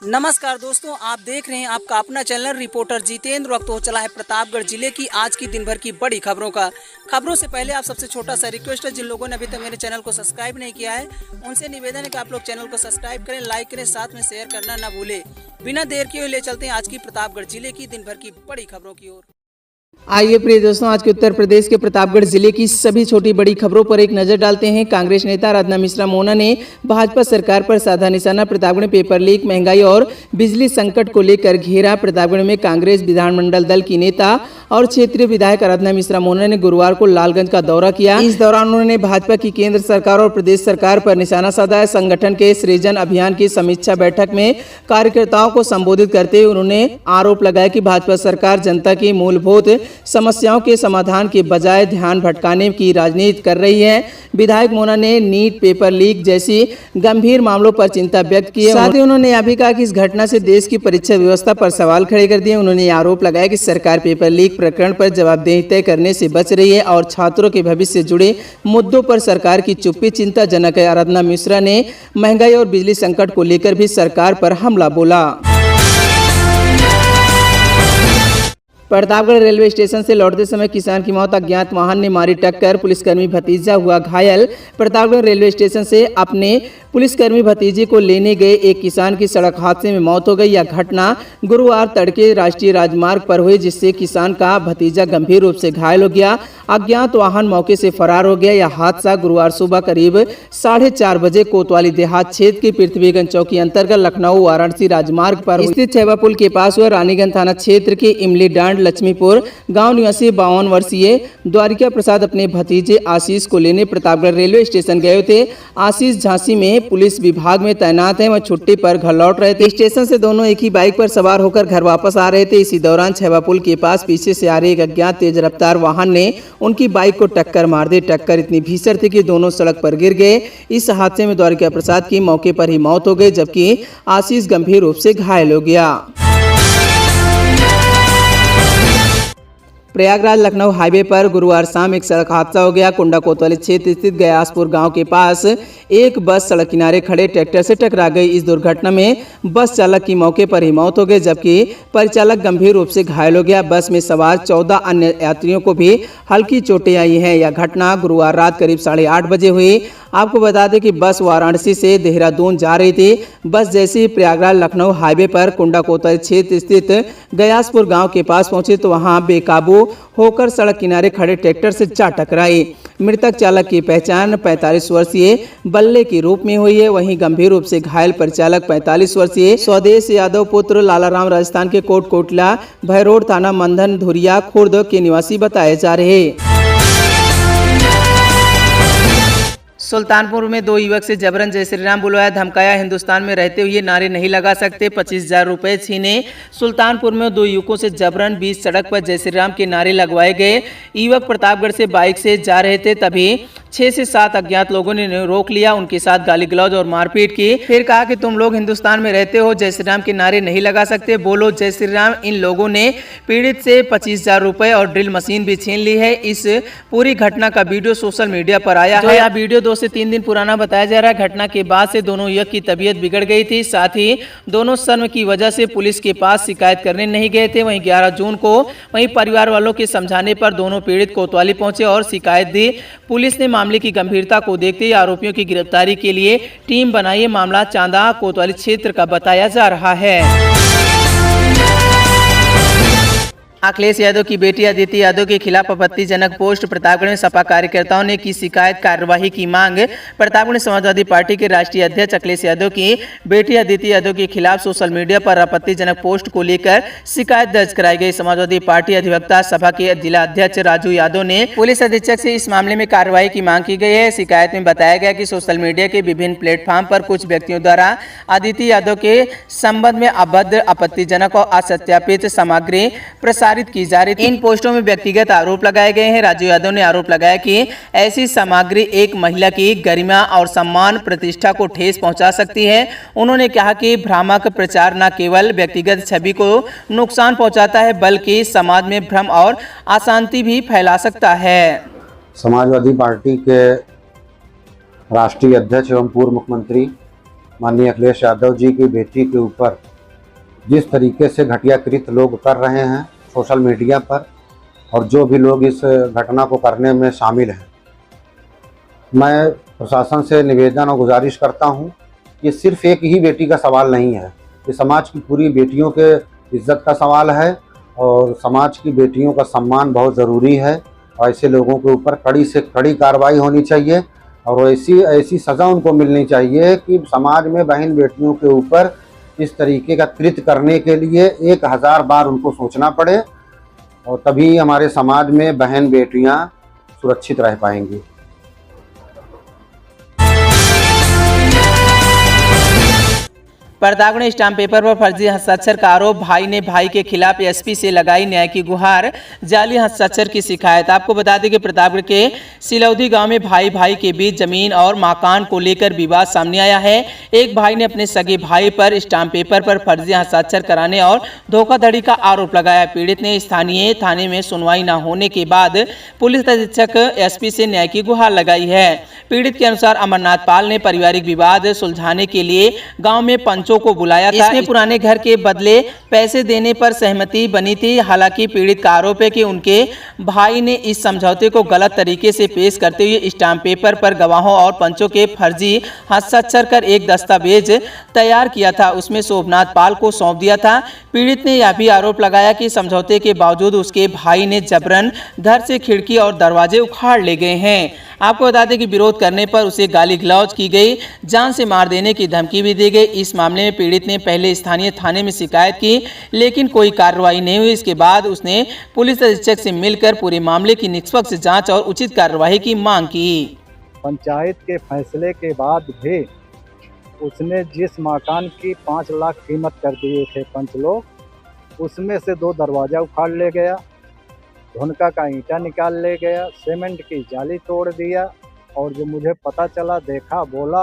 नमस्कार दोस्तों, आप देख रहे हैं आपका अपना चैनल रिपोर्टर जितेंद्र। वक्त हो चला है प्रतापगढ़ जिले की आज की दिन भर की बड़ी खबरों से पहले आप सबसे छोटा सा रिक्वेस्ट है, जिन लोगों ने अभी तक मेरे चैनल को सब्सक्राइब नहीं किया है उनसे निवेदन है कि आप लोग चैनल को सब्सक्राइब करें, लाइक करें, साथ में शेयर करना ना भूले। बिना देर किए ले चलते हैं आज की प्रतापगढ़ जिले की दिन भर की बड़ी खबरों की ओर। आइए प्रिय दोस्तों, आज के उत्तर प्रदेश के प्रतापगढ़ जिले की सभी छोटी बड़ी खबरों पर एक नजर डालते हैं। कांग्रेस नेता राधना मिश्रा मोना ने भाजपा सरकार पर साधा निशाना। प्रतापगढ़ पेपर लीक, महंगाई और बिजली संकट को लेकर घेरा। प्रतापगढ़ में कांग्रेस विधानमंडल दल की नेता और क्षेत्रीय विधायक राधना मिश्रा मोना ने गुरुवार को लालगंज का दौरा किया। इस दौरान उन्होंने भाजपा की केंद्र सरकार और प्रदेश सरकार पर निशाना साधा। संगठन के सृजन अभियान की समीक्षा बैठक में कार्यकर्ताओं को संबोधित करते हुए उन्होंने आरोप लगाया कि भाजपा सरकार जनता की मूलभूत समस्याओं के समाधान के बजाय ध्यान भटकाने की राजनीति कर रही है। विधायक मोना ने नीट, पेपर लीक जैसी गंभीर मामलों पर चिंता व्यक्त की। साथ ही उन्होंने यह भी कहा कि इस घटना से देश की परीक्षा व्यवस्था पर सवाल खड़े कर दिए। उन्होंने आरोप लगाया कि सरकार पेपर लीक प्रकरण पर जवाबदेही तय करने से बच रही है और छात्रों के भविष्य से जुड़े मुद्दों पर सरकार की चुप्पी चिंताजनक है। राधना मिश्रा ने महंगाई और बिजली संकट को लेकर भी सरकार पर हमला बोला। प्रतापगढ़ रेलवे स्टेशन से लौटते समय किसान की मौत, अज्ञात वाहन ने मारी टक्कर, पुलिसकर्मी भतीजा हुआ घायल। प्रतापगढ़ रेलवे स्टेशन से अपने पुलिसकर्मी भतीजे को लेने गए एक किसान की सड़क हादसे में मौत हो गई। यह घटना गुरुवार तड़के राष्ट्रीय राजमार्ग पर हुई, जिससे किसान का भतीजा गंभीर रूप से घायल हो गया। अज्ञात वाहन मौके से फरार हो गया। यह हादसा गुरुवार सुबह करीब 4:30 बजे कोतवाली देहात क्षेत्र की पृथ्वीगंज चौकी अंतर्गत लखनऊ वाराणसी राजमार्ग पर स्थित छेवा पुल के पास हुआ। रानीगंज थाना क्षेत्र के इमली डांड लक्ष्मीपुर गांव निवासी 52 वर्षीय द्वारिका प्रसाद अपने भतीजे आशीष को लेने प्रतापगढ़ रेलवे स्टेशन गए थे। आशीष झांसी में पुलिस विभाग में तैनात है। वह छुट्टी पर घर लौट रहे थे। स्टेशन से दोनों एक ही बाइक पर सवार होकर घर वापस आ रहे थे। इसी दौरान छेवा पुल के पास पीछे से आ रहे एक अज्ञात तेज रफ्तार वाहन ने उनकी बाइक को टक्कर मार दी। टक्कर इतनी भीषण थी कि दोनों सड़क पर गिर गए। इस हादसे में द्वारिका प्रसाद की मौके पर ही मौत हो गई, जबकि आशीष गंभीर रूप से घायल हो गया। प्रयागराज लखनऊ हाईवे पर गुरुवार शाम एक सड़क हादसा हो गया। कुंडा कोतवाली क्षेत्र स्थित गयासपुर गांव के पास एक बस सड़क किनारे खड़े ट्रैक्टर से टकरा गई। इस दुर्घटना में बस चालक की मौके पर ही मौत हो गई, जबकि परिचालक गंभीर रूप से घायल हो गया। बस में सवार 14 अन्य यात्रियों को भी हल्की चोटें आई हैं। यह घटना गुरुवार रात करीब 8:30 बजे हुई। आपको बता दें कि बस वाराणसी से देहरादून जा रही थी। बस जैसे ही प्रयागराज लखनऊ हाईवे पर कुंडा कोतवाली क्षेत्र स्थित गयासपुर गांव के पास पहुंची तो वहां बेकाबू होकर सड़क किनारे खड़े ट्रैक्टर से जा टकराई। मृतक चालक की पहचान 45 वर्षीय बल्ले के रूप में हुई है। वहीं गंभीर रूप से घायल परिचालक 45 वर्षीय स्वदेश यादव पुत्र लालाराम राजस्थान के कोटकोटला भैरोड थाना मंधन धुरिया खुर्द के निवासी बताए जा रहे। सुल्तानपुर में 2 युवक से जबरन जय श्री राम बुलवाया, धमकाया, हिंदुस्तान में रहते हुए नारे नहीं लगा सकते, 25,000 रुपए छीने। सुल्तानपुर में 2 युवकों से जबरन बीच सड़क पर जय श्री राम के नारे लगवाए गए। युवक प्रतापगढ़ से बाइक से जा रहे थे, तभी 6 से 7 अज्ञात लोगों ने रोक लिया, उनके साथ गाली गलौज और मारपीट की। फिर कहा कि तुम लोग हिंदुस्तान में रहते हो, जय श्री राम के नारे नहीं लगा सकते, बोलो जय श्री राम। इन लोगों ने पीड़ित से 25,000 रुपए और ड्रिल मशीन भी छीन ली है। इस पूरी घटना का वीडियो सोशल मीडिया पर आया है। यह वीडियो 2 से 3 दिन पुराना बताया जा रहा है। घटना के बाद से दोनों युवक की तबीयत बिगड़ गई थी। साथ ही दोनों शर्म की वजह से पुलिस के पास शिकायत करने नहीं गए थे। वहीं 11 जून को वहीं परिवार वालों के समझाने पर दोनों पीड़ित कोतवाली पहुंचे और शिकायत दी। पुलिस ने मामले की गंभीरता को देखते हुए आरोपियों की गिरफ्तारी के लिए टीम बनाई। मामला चांदा कोतवाली क्षेत्र का बताया जा रहा है। अखिलेश यादव की बेटी अदिति यादव के खिलाफ आपत्तिजनक पोस्ट, प्रतापगढ़ में सपा कार्यकर्ताओं ने की शिकायत, कार्यवाही की मांग। प्रतापगढ़ समाजवादी पार्टी के राष्ट्रीय अध्यक्ष अखिलेश यादव की बेटी अदिति यादव के खिलाफ सोशल मीडिया पर आपत्तिजनक पोस्ट को लेकर शिकायत दर्ज कराई गई। समाजवादी पार्टी अधिवक्ता सभा के जिला अध्यक्ष राजू यादव ने पुलिस अधीक्षक से इस मामले में कार्रवाई की मांग की गई है। शिकायत में बताया गया कि सोशल मीडिया के विभिन्न प्लेटफॉर्म पर कुछ व्यक्तियों द्वारा अदिति यादव के संबंध में अभद्र, आपत्तिजनक और असत्यापित सामग्री प्रसारित की जा रही थी। इन पोस्टों में व्यक्तिगत आरोप लगाए गए हैं। राजू यादव ने आरोप लगाया कि ऐसी सामग्री एक महिला की गरिमा और सम्मान प्रतिष्ठा को ठेस पहुंचा सकती है। उन्होंने कहा कि भ्रामक प्रचार न केवल व्यक्तिगत छवि को नुकसान पहुंचाता है, बल्कि समाज में भ्रम और अशांति भी फैला सकता है। समाजवादी पार्टी के राष्ट्रीय अध्यक्ष एवं पूर्व मुख्यमंत्री माननीय अखिलेश यादव जी की बेटी के ऊपर जिस तरीके से घटियाकृत लोग कर रहे हैं सोशल मीडिया पर, और जो भी लोग इस घटना को करने में शामिल हैं, मैं प्रशासन से निवेदन और गुजारिश करता हूं कि सिर्फ एक ही बेटी का सवाल नहीं है, ये समाज की पूरी बेटियों के इज्जत का सवाल है और समाज की बेटियों का सम्मान बहुत ज़रूरी है। और ऐसे लोगों के ऊपर कड़ी से कड़ी कार्रवाई होनी चाहिए और ऐसी सज़ा उनको मिलनी चाहिए कि समाज में बहन बेटियों के ऊपर इस तरीके का कृत्य करने के लिए 1000 बार उनको सोचना पड़े, और तभी हमारे समाज में बहन बेटियां सुरक्षित रह पाएंगी। प्रतापगढ़ स्टाम्प पेपर पर फर्जी हस्ताक्षर का आरोप, भाई ने भाई के खिलाफ एसपी से लगाई न्याय की गुहार, जाली हस्ताक्षर की शिकायत। आपको बता दें कि प्रतापगढ़ के सिलौदी गांव में भाई भाई के बीच जमीन और मकान को लेकर विवाद सामने आया है। एक भाई ने अपने सगे भाई पर स्टाम्प पेपर पर फर्जी हस्ताक्षर कराने और धोखाधड़ी का आरोप लगाया। पीड़ित ने स्थानीय थाने में सुनवाई न होने के बाद पुलिस अधीक्षक एसपी से न्याय की गुहार लगाई है। पीड़ित के अनुसार अमरनाथ पाल ने पारिवारिक विवाद सुलझाने के लिए गाँव में पंचों को बुलाया था। इसमें पुराने घर के बदले पैसे देने पर सहमति बनी थी। हालांकि पीड़ित का आरोप है कि उनके भाई ने इस समझौते को गलत तरीके से पेश करते हुए स्टाम्प पेपर पर गवाहों और पंचों के फर्जी हस्ताक्षर कर एक दस्तावेज तैयार किया था, उसमें शोभनाथ पाल को सौंप दिया था। पीड़ित ने यह भी आरोप लगाया कि समझौते के बावजूद उसके भाई ने जबरन घर से खिड़की और दरवाजे उखाड़ ले गए हैं। आपको बता दें कि विरोध करने पर उसे गाली गलौज की गई, जान से मार देने की धमकी भी दी गई। इस मामले में पीड़ित ने पहले स्थानीय थाने में शिकायत की, लेकिन कोई कार्रवाई नहीं हुई। इसके बाद उसने पुलिस अधीक्षक से मिलकर पूरे मामले की निष्पक्ष जांच और उचित कार्रवाई की मांग की। पंचायत के फैसले के बाद भी उसने जिस मकान की 5 लाख कीमत कर दिए थे पंच लोग, उसमें से 2 दरवाजा उखाड़ ले गया, धुनका का ईंटा निकाल ले गया, सीमेंट की जाली तोड़ दिया, और जो मुझे पता चला, देखा, बोला,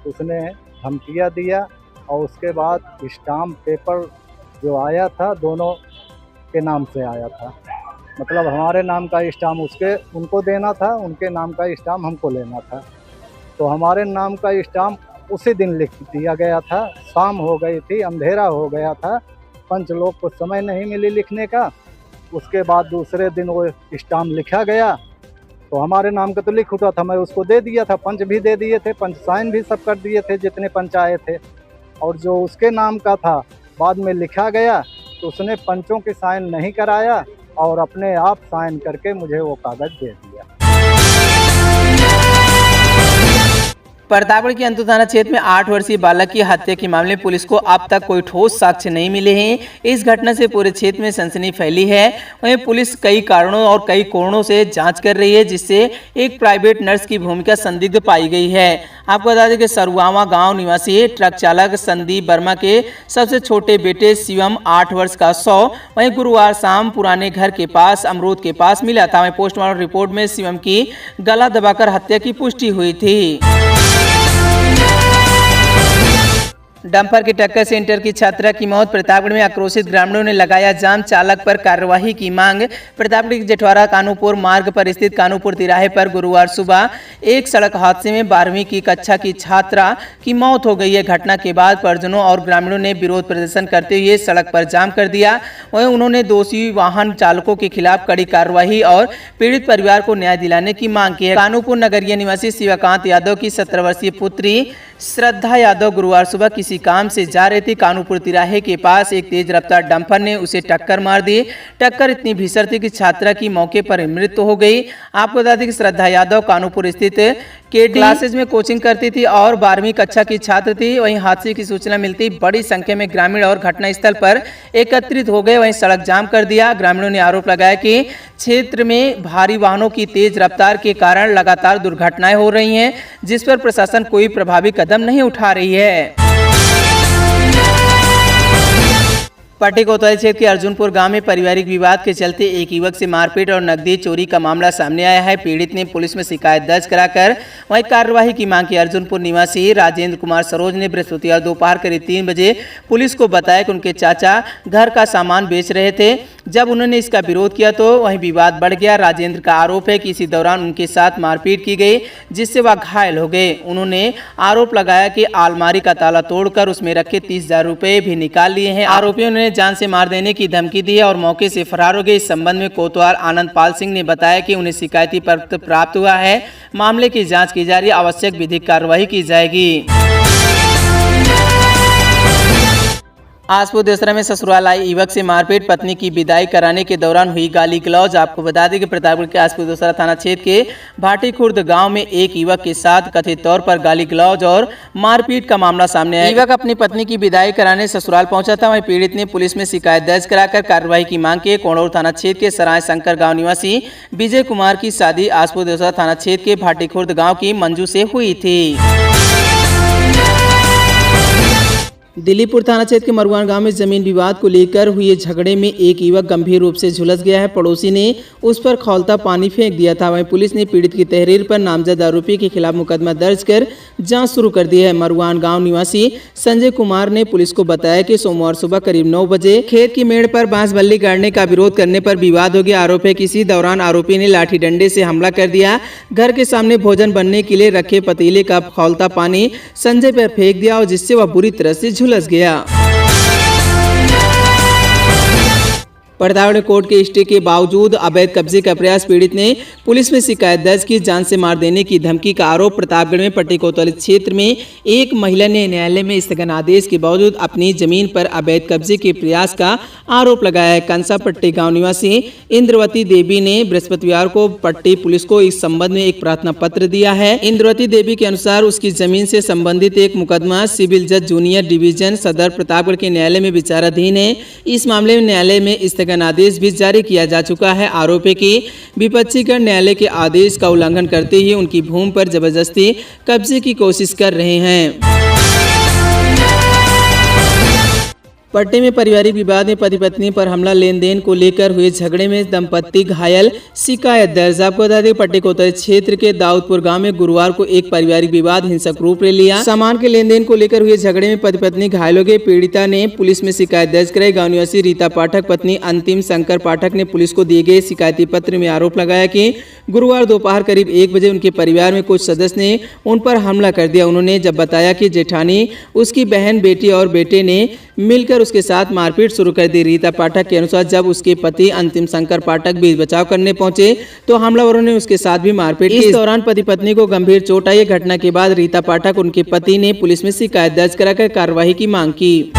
उसने धमकियाँ दिया। और उसके बाद स्टाम्प पेपर जो आया था दोनों के नाम से आया था, मतलब हमारे नाम का स्टाम्प उनको देना था, उनके नाम का स्टाम्प हमको लेना था। तो हमारे नाम का स्टाम्प उसी दिन लिख दिया गया था। शाम हो गई थी, अंधेरा हो गया था, पंच लोग को समय नहीं मिली लिखने का। उसके बाद दूसरे दिन वो स्टाम्प लिखा गया, तो हमारे नाम का तो लिख उठा था, मैं उसको दे दिया था, पंच भी दे दिए थे, पंच साइन भी सब कर दिए थे जितने पंच आए थे। और जो उसके नाम का था बाद में लिखा गया, तो उसने पंचों के साइन नहीं कराया और अपने आप साइन करके मुझे वो कागज़ दे दिया। प्रतापगढ़ के अंतु थाना क्षेत्र में 8 वर्षीय बालक की हत्या के मामले में पुलिस को अब तक कोई ठोस साक्ष्य नहीं मिले हैं। इस घटना से पूरे क्षेत्र में सनसनी फैली है। वहीं पुलिस कई कारणों और कई कोणों से जांच कर रही है, जिससे एक प्राइवेट नर्स की भूमिका संदिग्ध पाई गई है। आपको बता दें कि सरुआवा गांव निवासी ट्रक चालक संदीप वर्मा के सबसे छोटे बेटे शिवम 8 वर्ष का 100 वहीं गुरुवार शाम पुराने घर के पास अमरूद के पास मिला था। वहीं पोस्टमार्टम रिपोर्ट में शिवम की गला दबाकर हत्या की पुष्टि हुई थी। डंपर की टक्कर से इंटर की छात्रा की मौत। प्रतापगढ़ में आक्रोशित ग्रामीणों ने लगाया जाम, चालक पर कार्यवाही की मांग। प्रतापगढ़ के जेठवारा कानूपुर मार्ग पर स्थित कानूपुर तिराहे पर गुरुवार सुबह एक सड़क हादसे में 12वीं की कक्षा की छात्रा की मौत हो गई है। घटना के बाद परिजनों और ग्रामीणों ने विरोध प्रदर्शन करते हुए सड़क पर जाम कर दिया। वहीं उन्होंने दोषी वाहन चालकों के खिलाफ कड़ी कार्रवाई और पीड़ित परिवार को न्याय दिलाने की मांग की है। कानूपुर नगरीय निवासी शिवकांत यादव की 17 वर्षीय पुत्री श्रद्धा यादव गुरुवार सुबह किसी काम से जा रही थी। कानूपुर तिराहे के पास एक तेज रफ्तार डंपर ने उसे टक्कर मार दी। टक्कर इतनी भीषण थी कि छात्रा की मौके पर मृत्यु हो गई। आपको बता दें कि श्रद्धा यादव कानूपुर स्थित के क्लासेज में कोचिंग करती थी और 12वीं कक्षा की छात्र थी। वहीं हादसे की सूचना मिलती बड़ी संख्या में ग्रामीण और घटनास्थल पर एकत्रित हो गए। वहीं सड़क जाम कर दिया। ग्रामीणों ने आरोप लगाया कि क्षेत्र में भारी वाहनों की तेज रफ्तार के कारण लगातार दुर्घटनाएं हो रही हैं, जिस पर प्रशासन कोई प्रभावी कदम नहीं उठा रही है। पट्टी कोतवाली क्षेत्र के अर्जुनपुर गांव में पारिवारिक विवाद के चलते एक युवक से मारपीट और नकदी चोरी का मामला सामने आया है। पीड़ित ने पुलिस में शिकायत दर्ज कराकर वहीं कार्रवाई की मांग की। अर्जुनपुर निवासी राजेंद्र कुमार सरोज ने बृहस्पतिवार दोपहर करीब 3 बजे पुलिस को बताया कि उनके चाचा घर का सामान बेच रहे थे। जब उन्होंने इसका विरोध किया तो वहीं विवाद बढ़ गया। राजेंद्र का आरोप है कि इसी दौरान उनके साथ मारपीट की गई, जिससे वह घायल हो गए। उन्होंने आरोप लगाया कि अलमारी का ताला तोड़कर उसमें रखे 30,000 रुपए भी निकाल लिए हैं। आरोपियों ने जान से मार देने की धमकी दी है और मौके से फरार हो गए। इस संबंध में कोतवाल आनंद पाल सिंह ने बताया कि उन्हें शिकायती पत्र प्राप्त हुआ है, मामले की जांच की जा रही है, आवश्यक विधिक कार्रवाई की जाएगी। आसपुर देसरा में ससुराल आई युवक से मारपीट, पत्नी की विदाई कराने के दौरान हुई गाली गलौज। आपको बता दें कि प्रतापगढ़ के आसपुर देसरा थाना क्षेत्र के भाटी खुर्द गांव में एक युवक के साथ कथित तौर पर गाली गलौज और मारपीट का मामला सामने आया। युवक अपनी पत्नी की विदाई कराने ससुराल पहुंचा था। वहीं पीड़ित ने पुलिस में शिकायत दर्ज कराकर कार्रवाई की मांग की। कोणौर थाना क्षेत्र के सराय शंकर गाँव निवासी विजय कुमार की शादी आसपुर देसरा थाना क्षेत्र के भाटी खुर्द गाँव की मंजू से हुई थी। दिलीपुर थाना क्षेत्र के मरुआन गांव में जमीन विवाद को लेकर हुए झगड़े में एक युवक गंभीर रूप से झुलस गया है। पड़ोसी ने उस पर खौलता पानी फेंक दिया था। वहीं पुलिस ने पीड़ित की तहरीर पर नामजद आरोपी के खिलाफ मुकदमा दर्ज कर जांच शुरू कर दी है। मरुआन गांव निवासी संजय कुमार ने पुलिस को बताया कि सोमवार सुबह करीब 9 बजे खेत की मेड़ पर बांस बल्ली गाड़ने का विरोध करने पर विवाद हो गया। आरोप है कि इसी दौरान आरोपी ने लाठी डंडे से हमला कर दिया। घर के सामने भोजन बनने के लिए रखे पतीले का खौलता पानी संजय पर फेंक दिया और जिससे वह बुरी तरह से झुलस गया। प्रतापगढ़ कोर्ट के स्टे के बावजूद अवैध कब्जे का प्रयास, पीड़ित ने पुलिस में शिकायत दर्ज की। जान से मार देने की धमकी का आरोप। प्रतापगढ़ में पट्टी कोतवाली क्षेत्र में एक महिला ने न्यायालय में स्थगन आदेश के बावजूद अपनी जमीन पर अवैध कब्जे के प्रयास का आरोप लगाया है। कंसा पट्टी गांव निवासी इंद्रवती देवी ने बृहस्पतिवार को पट्टी पुलिस को इस संबंध में एक प्रार्थना पत्र दिया है। इंद्रवती देवी के अनुसार उसकी जमीन से संबंधित एक मुकदमा सिविल जज जूनियर डिवीजन सदर प्रतापगढ़ के न्यायालय में विचाराधीन है। इस मामले में न्यायालय में स्थगन आदेश भी जारी किया जा चुका है। आरोप है कि विपक्षीगण न्यायालय के आदेश का उल्लंघन करते ही उनकी भूमि पर जबरदस्ती कब्जे की कोशिश कर रहे हैं। पट्टी में पारिवारिक विवाद में पति पत्नी पर हमला, लेन देन को लेकर हुए झगड़े में दंपत्ति घायल, शिकायत दर्ज। आपको बता दें पट्टी कोतवाली क्षेत्र के दाऊदपुर गांव में गुरुवार को एक पारिवारिक विवाद हिंसक रूप ले लिया। सामान के लेन देन को लेकर हुए झगड़े में पति पत्नी घायल हो गए। पीड़िता ने पुलिस में शिकायत दर्ज कराई। गाँव निवासी रीता पाठक पत्नी अंतिम शंकर पाठक ने पुलिस को दिए गए शिकायती पत्र में आरोप लगाया कि गुरुवार दोपहर करीब 1 बजे उनके परिवार में कुछ सदस्य ने उन पर हमला कर दिया। उन्होंने जब बताया कि जेठानी, उसकी बहन, बेटी और बेटे ने मिलकर उसके साथ मारपीट शुरू कर दी। रीता पाठक के अनुसार जब उसके पति अंतिम शंकर पाठक भी बचाव करने पहुंचे तो हमलावरों ने उसके साथ भी मारपीट की। इस दौरान पति पत्नी को गंभीर चोट आई। घटना के बाद रीता पाठक उनके पति ने पुलिस में शिकायत दर्ज कराकर कार्रवाई की मांग की।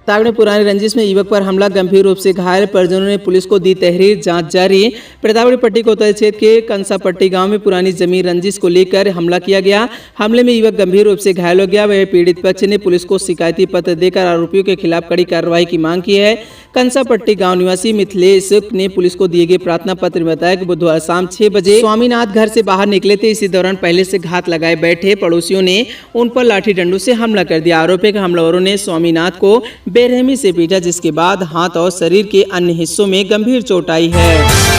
प्रतापगढ़ पुरानी रंजिश में युवक पर हमला, गंभीर रूप से घायल, परिजनों ने पुलिस को दी तहरीर, जांच जारी। प्रतापगढ़ पट्टी कोतवाली क्षेत्र के कंसा पट्टी गांव में पुरानी जमीन रंजिश को लेकर हमला किया गया। हमले में युवक गंभीर रूप से घायल हो गया। वह पीड़ित पक्ष ने पुलिस को शिकायती पत्र देकर आरोपियों के खिलाफ कड़ी कार्रवाई की मांग की है। कंसा पट्टी गांव निवासी मिथिलेश ने पुलिस को दिए गए प्रार्थना पत्र में बताया कि बुधवार शाम 6 बजे स्वामीनाथ घर से बाहर निकले थे। इसी दौरान पहले से घात लगाए बैठे पड़ोसियों ने उन पर लाठी डंडों से हमला कर दिया। आरोप है कि हमलावरों ने स्वामीनाथ को बेरहमी से पीटा, जिसके बाद हाथ और शरीर के अन्य हिस्सों में गंभीर चोट आई है।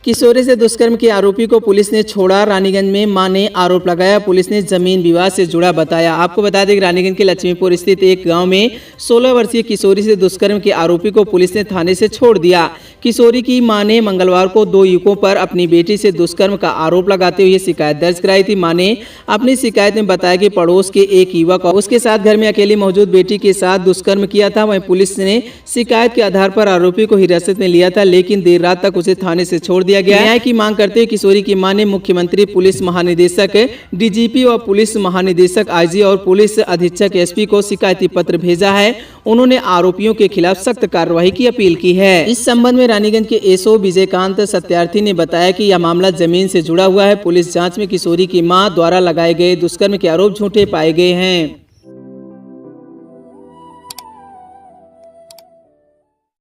किशोरी से दुष्कर्म के आरोपी को पुलिस ने छोड़ा। रानीगंज में मां ने आरोप लगाया, पुलिस ने जमीन विवाद से जुड़ा बताया। आपको बता दें कि रानीगंज के लक्ष्मीपुर स्थित एक गांव में 16 वर्षीय किशोरी से दुष्कर्म के आरोपी को पुलिस ने थाने से छोड़ दिया। किशोरी की मां ने मंगलवार को 2 युवकों पर अपनी बेटी से दुष्कर्म का आरोप लगाते हुए शिकायत दर्ज कराई थी। मां ने अपनी शिकायत में बताया कि पड़ोस के एक युवक और उसके साथ घर में अकेली मौजूद बेटी के साथ दुष्कर्म किया था। वहीं पुलिस ने शिकायत के आधार पर आरोपी को हिरासत में लिया था, लेकिन देर रात तक उसे थाने से छोड़ दिया गया। न्याय की मांग करते हुए किशोरी की मां ने मुख्यमंत्री, पुलिस महानिदेशक, डीजीपी और पुलिस महानिदेशक आईजी और पुलिस अधीक्षक एसपी को शिकायती पत्र भेजा है। उन्होंने आरोपियों के खिलाफ सख्त कार्रवाई की अपील की है। इस संबंध में रानीगंज के एसओ विजयकांत सत्यार्थी ने बताया कि यह मामला जमीन से जुड़ा हुआ है। पुलिस जांच में किशोरी की मां द्वारा लगाए गए दुष्कर्म के आरोप झूठे पाए गए हैं।